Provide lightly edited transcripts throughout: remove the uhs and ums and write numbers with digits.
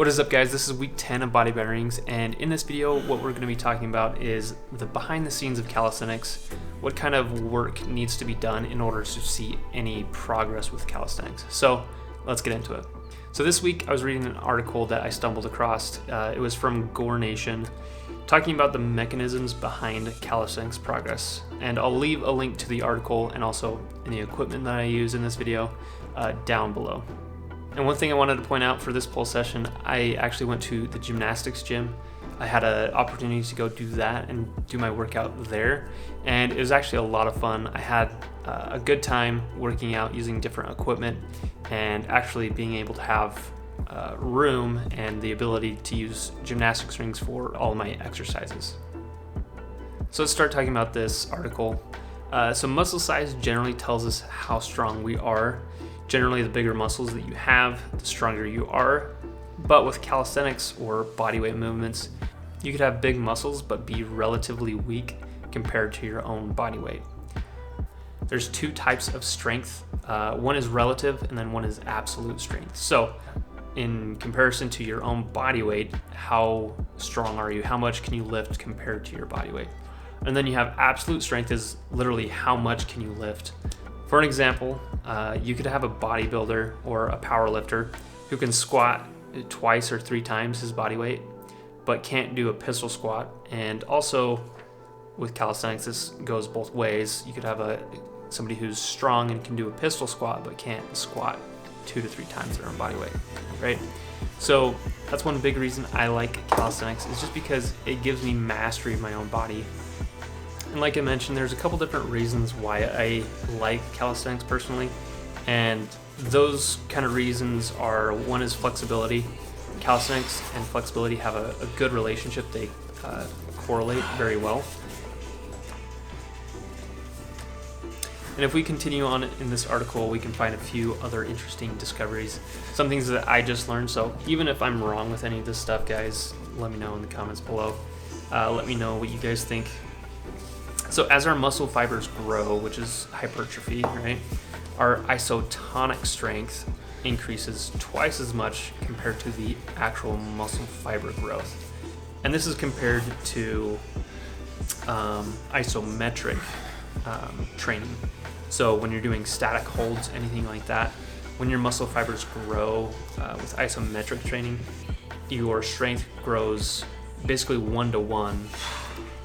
What is up, guys? This is week 10 of Bodyweight Rings, and in this video what we're going to be talking about is the behind the scenes of calisthenics, what kind of work needs to be done in order to see any progress with calisthenics. So let's get into it. So this week I was reading an article that I stumbled across. It was from GORNation, talking about the mechanisms behind calisthenics progress, and I'll leave a link to the article and also the equipment that I use in this video down below. And one thing I wanted to point out for this pole session, I actually went to the gymnastics gym. I had an opportunity to go do that and do my workout there, and it was actually a lot of fun. I had a good time working out using different equipment and actually being able to have room and the ability to use gymnastics rings for all my exercises. So let's start talking about this article. So muscle size generally tells us how strong we are. Generally, the bigger muscles that you have, the stronger you are. But with calisthenics or bodyweight movements, you could have big muscles but be relatively weak compared to your own body weight. There's two types of strength. One is relative and then one is absolute strength. So in comparison to your own body weight, how strong are you? How much can you lift compared to your body weight? And then you have absolute strength, is literally how much can you lift. For an example, you could have a bodybuilder or a power lifter who can squat twice or three times his body weight, but can't do a pistol squat. And also with calisthenics, this goes both ways. You could have somebody who's strong and can do a pistol squat, but can't squat 2 to 3 times their own body weight, right? So that's one big reason I like calisthenics, is just because it gives me mastery of my own body. And like I mentioned, there's a couple different reasons why I like calisthenics personally, and those kind of reasons are, one is flexibility. Calisthenics and flexibility have a good relationship. They correlate very well. And if we continue on in this article, we can find a few other interesting discoveries, some things that I just learned. So even if I'm wrong with any of this stuff, guys, let me know in the comments below. Let me know what you guys think. So as our muscle fibers grow, which is hypertrophy, right, our isotonic strength increases twice as much compared to the actual muscle fiber growth. And this is compared to isometric training. So when you're doing static holds, anything like that, when your muscle fibers grow with isometric training, your strength grows basically 1-to-1.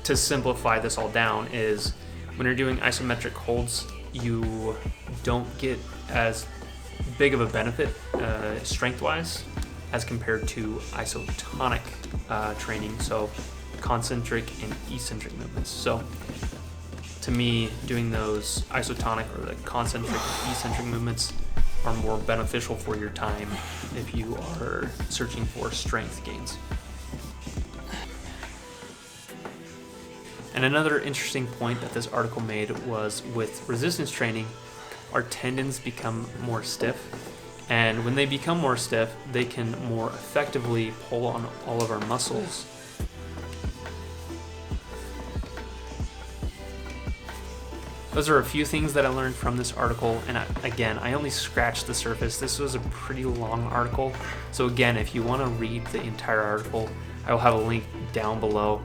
To simplify this all down, is when you're doing isometric holds, you don't get as big of a benefit strength-wise as compared to isotonic training, so concentric and eccentric movements. So to me, doing those isotonic or the concentric and eccentric movements are more beneficial for your time if you are searching for strength gains. And another interesting point that this article made was, with resistance training, our tendons become more stiff. And when they become more stiff, they can more effectively pull on all of our muscles. Those are a few things that I learned from this article, and again, I only scratched the surface. This was a pretty long article. So again, if you want to read the entire article, I will have a link down below.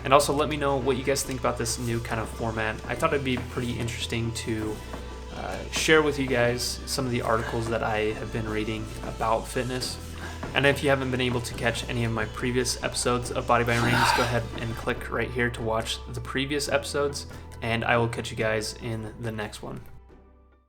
And also let me know what you guys think about this new kind of format. I thought it'd be pretty interesting to share with you guys some of the articles that I have been reading about fitness. And if you haven't been able to catch any of my previous episodes of Bodyweight Rings, go ahead and click right here to watch the previous episodes, and I will catch you guys in the next one.